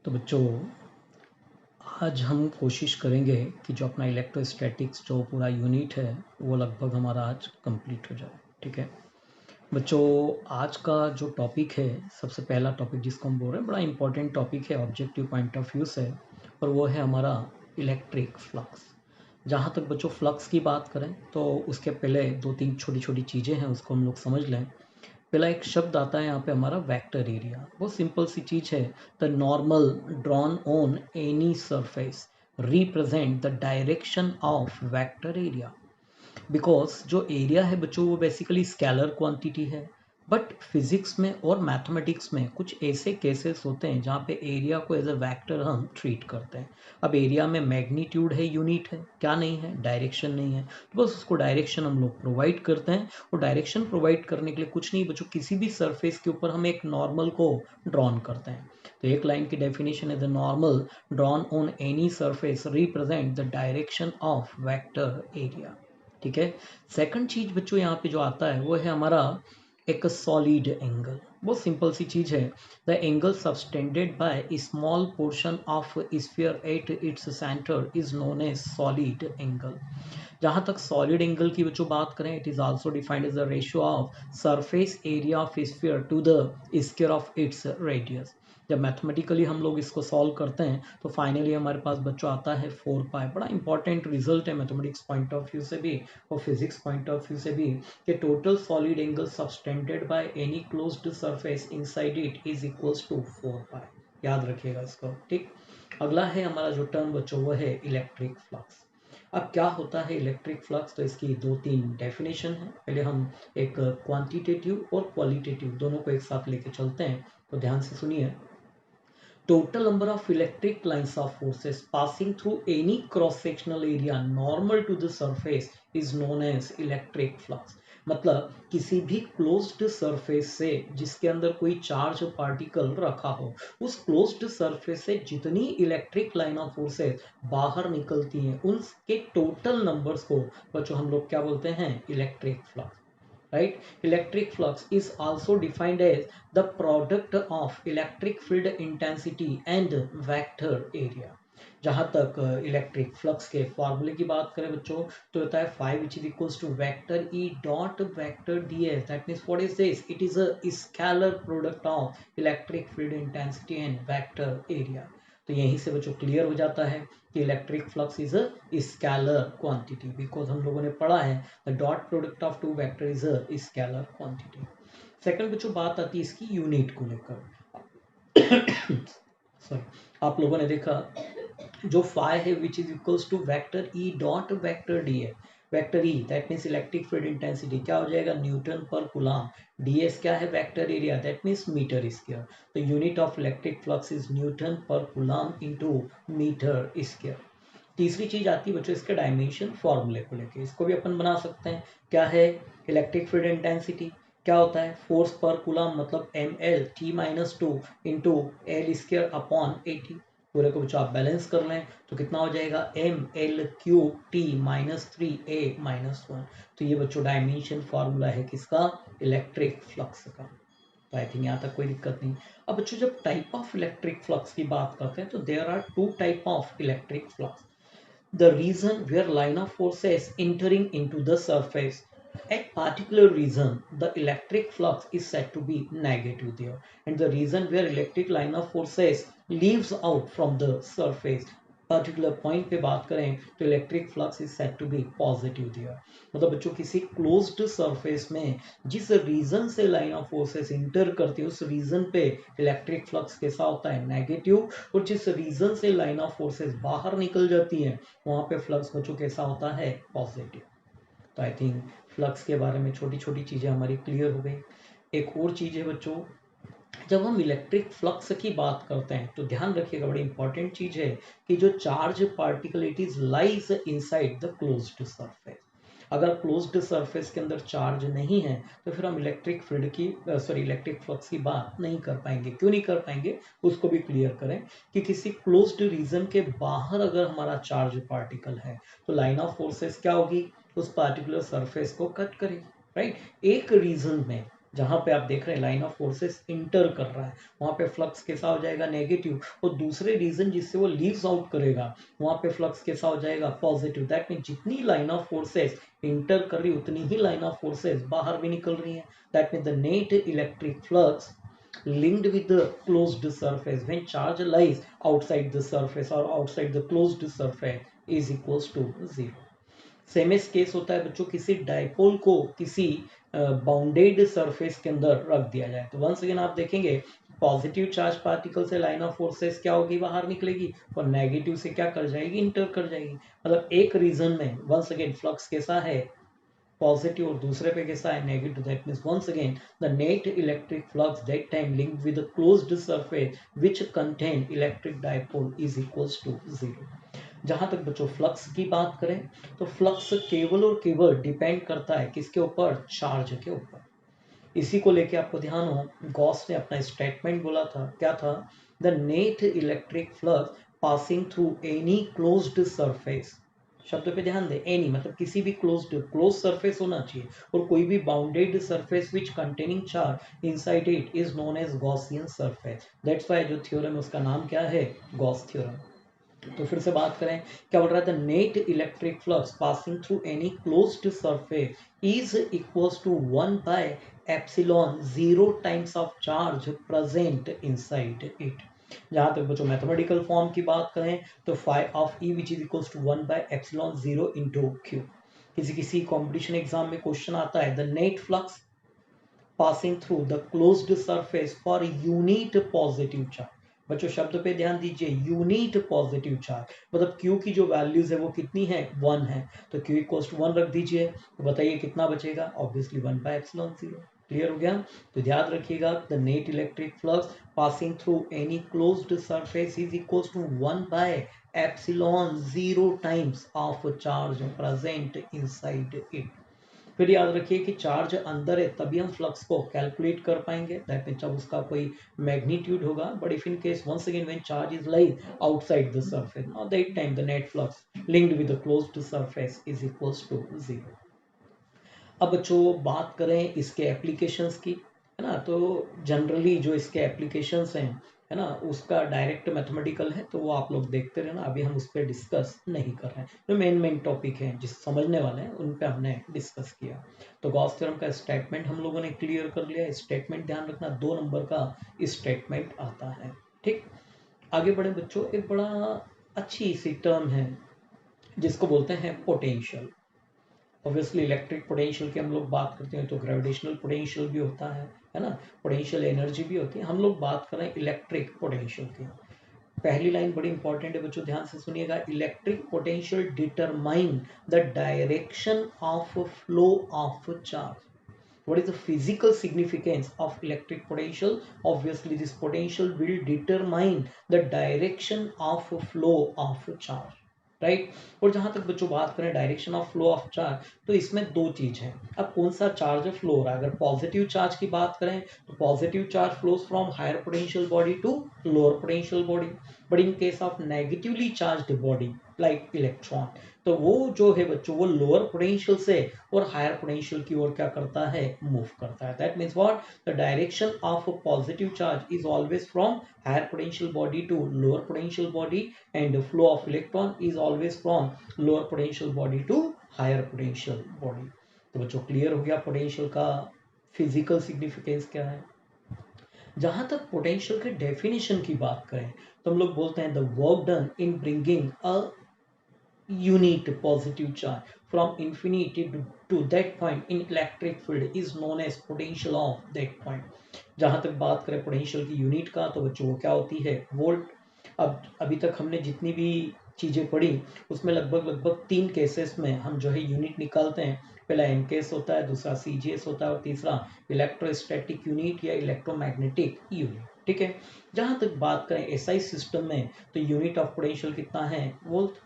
तो बच्चों आज हम कोशिश करेंगे कि जो अपना इलेक्ट्रोस्टैटिक्स जो पूरा यूनिट है वो लगभग हमारा आज कंप्लीट हो जाए। ठीक है बच्चों, आज का जो टॉपिक है, सबसे पहला टॉपिक जिसको हम बोल रहे हैं, बड़ा इंपॉर्टेंट टॉपिक है ऑब्जेक्टिव पॉइंट ऑफ व्यू से, और वो है हमारा इलेक्ट्रिक फ्लक्स। जहाँ तक बच्चों फ्लक्स की बात करें तो उसके पहले दो तीन छोटी छोटी चीज़ें हैं, उसको हम लोग समझ लें। पहला एक शब्द आता है यहाँ पे हमारा वेक्टर एरिया। बहुत सिंपल सी चीज है, the normal drawn on any surface represent the direction of vector area. Because जो एरिया है बच्चों वो बेसिकली स्केलर क्वांटिटी है, बट फिजिक्स में और मैथमेटिक्स में कुछ ऐसे केसेस होते हैं जहाँ पे एरिया को एज अ वेक्टर हम ट्रीट करते हैं। अब एरिया में मैग्नीट्यूड है, यूनिट है, क्या नहीं है, डायरेक्शन नहीं है, तो बस उसको डायरेक्शन हम लोग प्रोवाइड करते हैं। और डायरेक्शन प्रोवाइड करने के लिए कुछ नहीं बच्चों, किसी भी सरफेस के ऊपर हम एक नॉर्मल को ड्रॉन करते हैं। तो एक लाइन की डेफिनेशन है, the normal drawn on any surface represent the direction of vector area. ठीक है। सेकंड चीज बच्चों यहाँ पे जो आता है वो है हमारा एक सॉलिड एंगल। बहुत सिंपल सी चीज है, the angle subtended by small portion of sphere at its centre is known as solid angle. जहां तक सॉलिड एंगल की बच्चों बात करें, it is also defined as the ratio of surface area of sphere to the square of its radius. जब mathematically हम लोग इसको सॉल्व करते हैं तो फाइनली हमारे पास बच्चों आता है 4 पाई। बड़ा इंपॉर्टेंट रिजल्ट है मैथमेटिक्स पॉइंट ऑफ व्यू से भी और फिजिक्स पॉइंट ऑफ व्यू से भी, कि total solid angle subtended by any closed surface inside it is equals to 4 pi. याद रखिएगा इसको। ठीक। अगला है हमारा जो टर्म बच्चों वो है इलेक्ट्रिक फ्लक्स। अब क्या होता है इलेक्ट्रिक फ्लक्स, तो इसकी दो तीन डेफिनेशन है। पहले हम एक क्वांटिटेटिव और क्वालिटेटिव दोनों को एक साथ लेके चलते हैं, तो ध्यान से सुनिए। Total number of electric lines of forces passing through any cross-sectional area normal to the surface is known as electric flux। मतलब किसी भी क्लोज्ड सरफेस से जिसके अंदर कोई चार्ज पार्टिकल रखा हो, उस क्लोज्ड सरफेस से जितनी इलेक्ट्रिक लाइन ऑफ फोर्सेस बाहर निकलती हैं उनके टोटल नंबर्स को बच्चों हम लोग क्या बोलते हैं, electric flux. Right? Electric flux is also defined as the product of electric field intensity and vector area। जहां तक इलेक्ट्रिक फ्लक्स के फॉर्मूले की बात करें बच्चों, तो होता है 5 which is equals to vector E dot vector ds। That means what is this? It is a scalar product of electric field intensity and vector area। तो यहीं से बच्चों क्लियर हो जाता है कि electric flux is a scalar quantity, because हम लोगों ने पढ़ा है the dot product of two vector is a scalar quantity. Second बच्चों बात आती है इसकी यूनिट को लेकर। सॉरी, आप लोगों ने देखा जो फाई है which is equals to vector E dot vector D है। Vector E that means electric field intensity क्या हो जाएगा, न्यूटन पर कूलम। डीएस क्या है, vector area that means metre square. तो unit of electric flux is newton per coulomb into metre square. तीसरी चीज आती है बच्चों इसके डायमेंशन फॉर्मूले को लेके, इसको भी अपन बना सकते हैं। क्या है, इलेक्ट्रिक फील्ड इंटेंसिटी क्या होता है, फोर्स पर कूलम मतलब M L T minus two into L square upon 80। पूरे को बच्चों आप बैलेंस कर लें तो कितना हो जाएगा, M L Q T minus 3 a-1। तो ये बच्चों डायमेंशन फॉर्मूला है किसका, इलेक्ट्रिक फ्लक्स का। तो आई थिंक यहाँ तक कोई दिक्कत नहीं। अब बच्चों जब टाइप ऑफ इलेक्ट्रिक फ्लक्स की बात करते हैं तो there are two type of electric flux. The region where line of forces entering into the surface, at particular region the electric flux is said to be negative there, and the region where electric line of forces leaves out from the surface, particular point पे बात करें तो electric flux is set to be positive there. मतलब बच्चों किसी closed surface में जिस reason से लाइन ऑफ फोर्सेस इंटर करती है उस रीजन पे इलेक्ट्रिक फ्लक्स कैसा होता है, नेगेटिव। और जिस रीजन से लाइन ऑफ फोर्सेस बाहर निकल जाती हैं वहां पे फ्लक्स बच्चों कैसा होता है, पॉजिटिव। तो आई थिंक फ्लक्स के बारे में छोटी छोटी चीजें हमारी क्लियर हो गई। एक और चीज है बच्चों, जब हम इलेक्ट्रिक फ्लक्स की बात करते हैं तो ध्यान रखिएगा, बड़ी इंपॉर्टेंट चीज है कि जो charge particle it is lies inside the closed surface. अगर क्लोज्ड सरफेस के अंदर चार्ज नहीं है तो फिर हम इलेक्ट्रिक फील्ड की इलेक्ट्रिक फ्लक्स की बात नहीं कर पाएंगे। क्यों नहीं कर पाएंगे उसको भी क्लियर करें कि किसी क्लोज्ड रीजन के बाहर अगर हमारा चार्ज पार्टिकल है तो लाइन ऑफ फोर्सेस क्या होगी, उस पार्टिकुलर सरफेस को कट करेगी। राइट, एक रीजन में जहां पे आप देख रहे हैं लाइन ऑफ फोर्सेस इंटर कर रहा है, वहां पे फ्लक्स कैसा हो जाएगा नेगेटिव, और दूसरे रीजन जिससे वो लीव्स आउट करेगा वहां पे फ्लक्स कैसा हो जाएगा पॉजिटिव। दैट मीन जितनी लाइन ऑफ फोर्सेस इंटर कर रही उतनी ही लाइन ऑफ फोर्सेस बाहर भी निकल रही है। That mean the net electric flux linked with the closed surface when charge lies outside the surface or outside the closed surface is equals to 0। Same इस case होता है बच्चों किसी डाइपोल को किसी बाउंडेड सरफेस के अंदर रख दिया जाए तो वंस अगेन आप देखेंगे पॉजिटिव चार्ज पार्टिकल से लाइन ऑफ फोर्सेस क्या होगी बाहर निकलेगी और नेगेटिव से क्या कर जाएगी इंटर कर जाएगी। मतलब एक रीजन में वंस अगेन फ्लक्स कैसा है पॉजिटिव और दूसरे पे कैसा है negative. That means once again the net electric flux that time linked with the closed surface which contain electric dipole is equals to 0। जहां तक बच्चों फ्लक्स की बात करें तो फ्लक्स केवल और केवल डिपेंड करता है किसके ऊपर चार्ज के ऊपर। इसी को लेके आपको ध्यान हो गॉस ने अपना स्टेटमेंट बोला था क्या था the net electric flux passing through any closed surface. शब्द पे ध्यान दे एनी मतलब किसी भी क्लोज सरफेस होना चाहिए और कोई भी bounded surface which containing charge inside it is known as Gaussian surface. That's why जो थ्योरम उसका नाम क्या है गॉस थ्योरम। तो फिर से बात करें क्या बोल रहा था net electric flux passing through any closed surface is equals to 1 by epsilon 0 times of charge present inside it. जहां तक बच्चों मैथमेटिकल फॉर्म की बात करें तो phi of E which is equals to 1 by epsilon 0 into Q. किसी competition exam में question आता है the net flux passing through the closed surface for unit positive charge. बच्चों शब्द पे ध्यान दीजिए यूनिट पॉजिटिव चार्ज मतलब Q की जो वैल्यूज है वो कितनी है 1 है तो Q इक्वल्स टू 1 रख दीजिए तो बताइए कितना बचेगा ऑब्वियसली 1 बाय एप्सिलॉन 0। क्लियर हो गया। तो याद रखिएगा the net electric flux passing through any closed surface is equals to 1 by epsilon 0 times of charge present inside it. फिर याद रखिए कि चार्ज अंदर है तभी हम फ्लक्स को कैलकुलेट कर पाएंगे दैट मीन जब उसका कोई मैग्नीट्यूड होगा but if in case once again when charge is lies outside the surface now that time the net flux linked with the closed surface is equals to 0। अब बच्चों बात करें इसके एप्लीकेशंस की है ना तो जनरली जो इसके एप्लीकेशंस हैं है ना उसका डायरेक्ट मैथमेटिकल है तो वो आप लोग देखते रहना अभी हम उस पर डिस्कस नहीं कर रहे हैं। जो मेन टॉपिक हैं जिस समझने वाले हैं उन पे हमने डिस्कस किया। तो गॉस थ्योरम का स्टेटमेंट हम लोगों ने क्लियर कर लिया। स्टेटमेंट ध्यान रखना 2 नंबर का स्टेटमेंट आता है। ठीक आगे बढ़े बच्चों एक बड़ा अच्छी सी टर्म है जिसको बोलते हैं पोटेंशियल। ऑब्वियसली इलेक्ट्रिक पोटेंशियल की हम लोग बात करते हैं तो ग्रेविटेशनल पोटेंशियल भी होता है ना पोटेंशियल एनर्जी भी होती है। हम लोग बात कर रहे हैं इलेक्ट्रिक पोटेंशियल की। पहली लाइन बड़ी इंपॉर्टेंट है बच्चों ध्यान से सुनिएगा electric potential determine the direction of flow of charge. what is the physical significance of electric potential? Obviously this potential will determine the direction of flow of charge right. और जहां तक बच्चों बात करें direction of flow of charge तो इसमें 2 चीज है। अब कौन सा चार्ज फ्लो हो रहा है अगर पॉजिटिव चार्ज की बात करें तो positive charge flows from higher potential body to lower potential body but in case of negatively charged body like electron तो वो जो है बच्चों वो लोअर पोटेंशियल से और हायर पोटेंशियल की ओर क्या करता है मूव करता है। That means what the direction of positive charge is always from higher potential body to lower potential body and the flow of electron is always from lower potential body to higher potential body। तो बच्चों clear हो गया potential का physical significance क्या है। जहां तक potential के डेफिनेशन की बात करें तो हम लोग बोलते हैं the work done in bringing a unit positive charge from infinity to that point in electric field is known as potential of that point। जहां तक बात करें पोटेंशियल की यूनिट का तो बच्चों वो क्या होती है वोल्ट। अब अभी तक हमने जितनी भी चीजें पढ़ी उसमें लगभग 3 केसेस में हम जो है यूनिट निकालते हैं। पहला एन केस होता है दूसरा सीजीएस होता है और तीसरा इलेक्ट्रोस्टैटिक यूनिट या इलेक्ट्रोमैग्नेटिक यूनिट। ठीक है जहां तक बात करें एसआई सिस्टम में तो यूनिट ऑफ पोटेंशियल कितना है वोल्ट।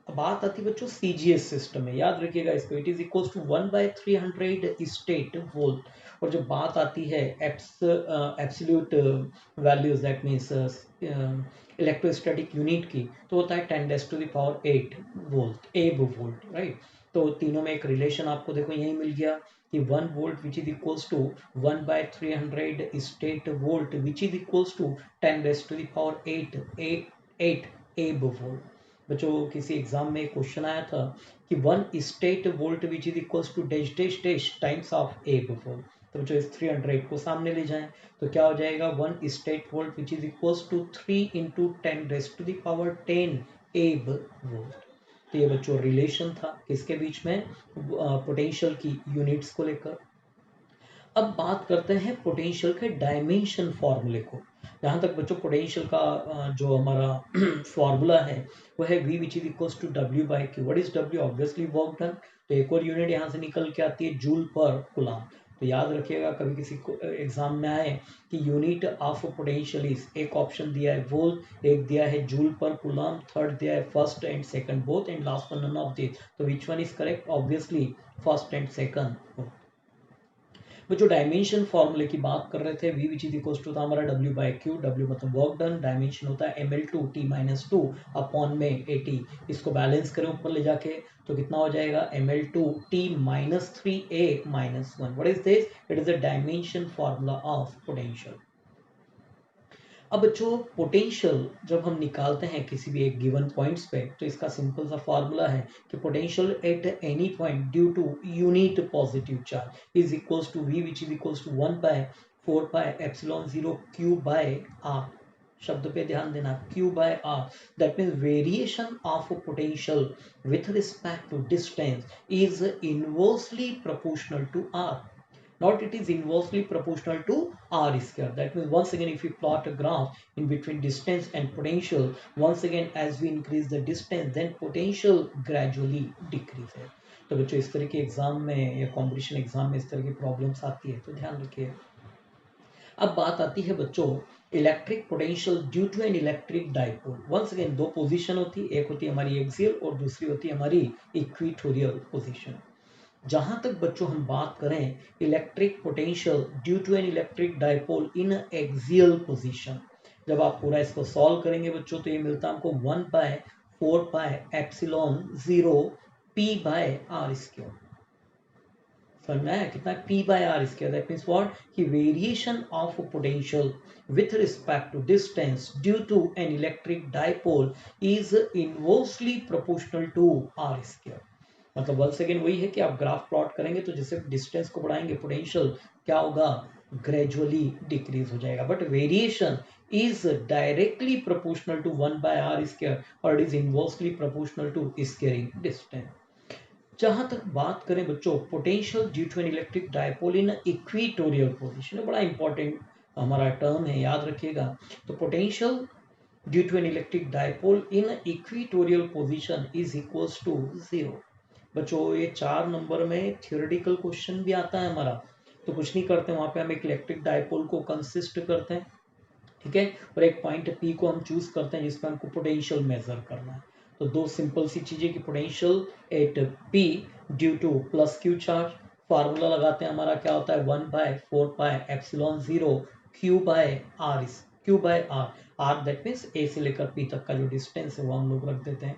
बात आती है बच्चों सीजीएस सिस्टम में याद रखिएगा इसको it is equals to 1/300 stat volt. और जब बात आती है absolute values that means electrostatic unit की तो होता है 10⁸ वोल्ट एब वोल्ट राइट। तो तीनों में एक रिलेशन आपको देखो यही मिल गया कि 1 volt which is equals to 1/300 stat volt which is equals to 10⁸ 8 volt. बच्चों किसी एग्जाम में क्वेश्चन आया था कि 1 stat volt which is equals to dash dash dash times of 8 volt. तो बच्चों इस 300 को सामने ले जाएं तो क्या हो जाएगा 1 stat volt which is equals to 3 into 10⁻10 ab volt. तो ये बच्चों रिलेशन था किसके बीच में, पोटेंशियल की यूनिट्स को लेकर। अब बात करते हैं पोटेंशियल के डायमेंशन फॉर्मूले को। जहाँ तक बच्चों पोटेंशियल का जो हमारा फॉर्मूला है वो है V which is equals to W/Q। What is W? Obviously work done. तो एक और यूनिट यहाँ से निकल के आती है जूल पर कूलम। तो याद रखिएगा कभी किसी को एग्जाम में आए कि यूनिट ऑफ पोटेंशियल इज, एक ऑप्शन दिया है वोल्ट, एक दिया है जूल पर कूलम, थर्ड दिया है first and second both, and last one none of this. तो which one is correct? Obviously first and second. वो जो डायमेंशन फॉर्मूले की बात कर रहे थे V which is equals to था हमारा W/Q। W मतलब वर्क डन, डायमेंशन होता है ml2t-2 अपॉन में 80। इसको बैलेंस करें ऊपर ले जाके तो कितना हो जाएगा ml2t-3a-1। What is this? It is the dimension formula of potential. अब बच्चों पोटेंशियल जब हम निकालते हैं किसी भी एक गिवन पॉइंट्स पे तो इसका सिंपल सा फॉर्मूला है कि potential at any point due to unit positive charge is equals to V which is equals to 1/4πε0 Q/r। शब्द पे ध्यान देना, Q/r। That means variation of potential with respect to distance is inversely proportional to r, not it is inversely proportional to r square. That means once again if we plot a graph in between distance and potential, once again as we increase the distance then potential gradually decreases. तो बच्चों इस तरह के exam में या competition exam में इस तरह की प्रॉब्लम्स आती है तो ध्यान रखिए। अब बात आती है बच्चों electric potential due to an electric dipole. Once again दो पोजीशन होती है, एक होती है हमारी एक्सियल और दूसरी होती है हमारी इक्वेटोरियल पोजीशन। जहां तक बच्चों हम बात करें electric potential due to an electric dipole in axial position, जब आप पूरा इसको सॉल्व करेंगे बच्चों तो ये मिलता है हमको 1/4πε0 p/r²। समझ में आया कितना? p/r²। दैट मीन्स व्हाट कि variation of potential with respect to distance due to an electric dipole is inversely proportional to r²। मतलब वंस अगेन वही है कि आप ग्राफ प्लॉट करेंगे तो जैसे डिस्टेंस को बढ़ाएंगे पोटेंशियल क्या होगा? ग्रेजुअली डिक्रीज हो जाएगा, but variation is directly proportional to 1/r² और it is inversely proportional to squaring distance. जहां तक बात करें बच्चों potential due to an electric dipole in equatorial position, बड़ा इंपॉर्टेंट हमारा टर्म है, याद रखिएगा। तो potential due to an electric dipole in equatorial position is equals to 0। बच्चों ये 4 नंबर में थियोरेटिकल क्वेश्चन भी आता है हमारा, तो कुछ नहीं करते वहां पे हम एक इलेक्ट्रिक डाइपोल को कंसिस्ट करते हैं, ठीक है, और एक पॉइंट पी को हम चूज करते हैं जिसमें हमको पोटेंशियल मेजर करना है। तो दो सिंपल सी चीजें कि potential eight P due to plus Q charge, formula लगाते हैं हमारा क्या होता है 1/4πε0 Q/r। r दैट मीन्स ए से लेकर पी तक का जो डिस्टेंस है वो हम लोग रख देते हैं।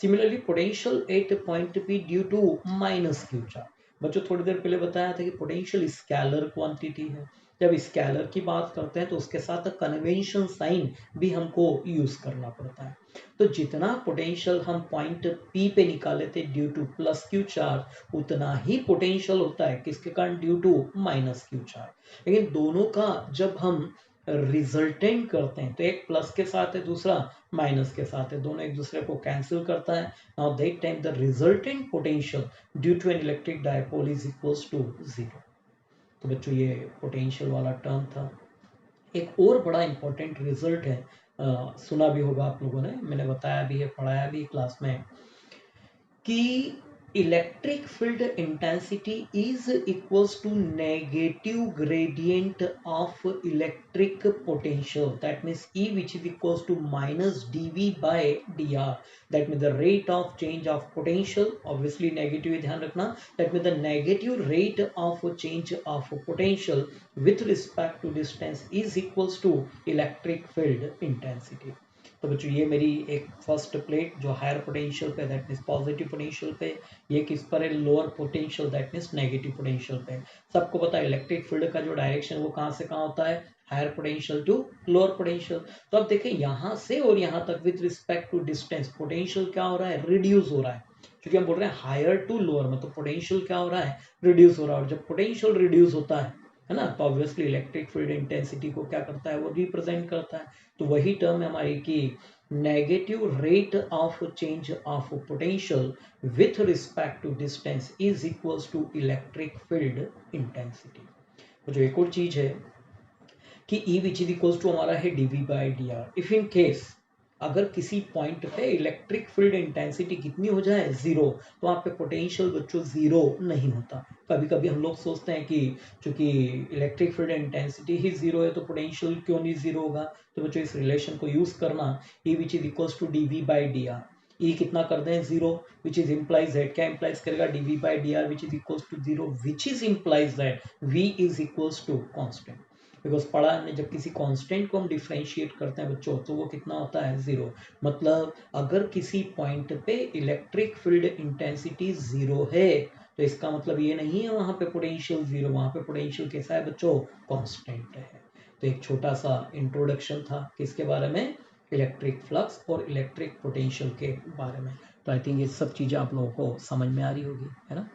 Similarly potential at point P due to minus Q charge. बच्चों थोड़ी देर पहले बताया था कि पोटेंशियल स्केलर क्वांटिटी है, जब स्केलर की बात करते हैं तो उसके साथ कन्वेंशन साइन भी हमको यूज करना पड़ता है। तो जितना पोटेंशियल हम पॉइंट पी पे निकाले थे due to plus Q charge उतना ही पोटेंशियल होता है किसके कारण? Due to minus Q charge. लेकिन दोनों का जब हम रिजल्टेंट करते हैं तो एक प्लस के साथ है दूसरा माइनस के साथ है, दोनों एक दूसरे को कैंसिल करता है। Now that time the resultant potential due to an electric dipole is equals to 0। तो बच्चों ये पोटेंशियल वाला टर्म था। एक और बड़ा इंपॉर्टेंट रिजल्ट है, सुना भी होगा आप लोगों ने, मैंने बताया भी है, पढ़ाया भी क्लास में, कि electric field intensity is equals to negative gradient of electric potential. That means E which is equals to minus dV/dr। that means the rate of change of potential, obviously negative ध्यान रखना, that means the negative rate of change of potential with respect to distance is equals to electric field intensity। तो बच्चों ये मेरी एक first plate जो higher potential पे that means positive potential पे, ये किस पर है lower potential that means negative potential पे। सबको पता है इलेक्ट्रिक फील्ड का जो डायरेक्शन वो कहाँ से कहाँ होता है, higher potential to lower potential. तो अब देखें यहाँ से और यहाँ तक with respect to distance potential क्या हो रहा है, रिड्यूस हो रहा है, क्योंकि हम बोल रहे हैं हायर टू लोअर में, तो पोटेंशियल क्या हो रहा है, रिड्यूस हो रहा है। और जब पोटेंशियल रिड्यूस होता है ना, तो ऑब्वियसली इलेक्ट्रिक फील्ड इंटेंसिटी को क्या करता है, वो रिप्रेजेंट करता है। तो वही टर्म है हमारी की negative rate of change of potential with respect to distance is equals to electric field intensity. तो जो एक और चीज है कि E which is equals to हमारा है dV by D R. If in case अगर किसी पॉइंट पे इलेक्ट्रिक फील्ड इंटेंसिटी कितनी हो जाए, जीरो, तो वहाँ पे पोटेंशियल बच्चों जीरो नहीं होता। कभी कभी हम लोग सोचते हैं कि चूंकि इलेक्ट्रिक फील्ड इंटेंसिटी ही जीरो है तो पोटेंशियल क्यों नहीं जीरो होगा। तो बच्चों इस रिलेशन को यूज करना, E which is equals to dV by D r. E कितना कर दें, zero, which is implies that, क्या इम्प्लाइज करेगा, dV by D r which is equals to zero, which is implies that V is equals to constant. Because पढ़ा हमने जब किसी constant को हम डिफरेंशिएट करते हैं बच्चों, तो वो कितना होता है, जीरो। मतलब अगर किसी पॉइंट पे इलेक्ट्रिक फील्ड इंटेंसिटी जीरो है, तो इसका मतलब ये नहीं है वहां पे पोटेंशियल जीरो, वहां पे पोटेंशियल कैसा है बच्चों, कांस्टेंट है। तो एक छोटा सा इंट्रोडक्शन था किसके बारे में, इलेक्ट्रिक फ्लक्स और इलेक्ट्रिक पोटेंशियल के बारे में। तो आई थिंक ये सब चीजें आप लोगों को समझ में आ रही होगी, है ना।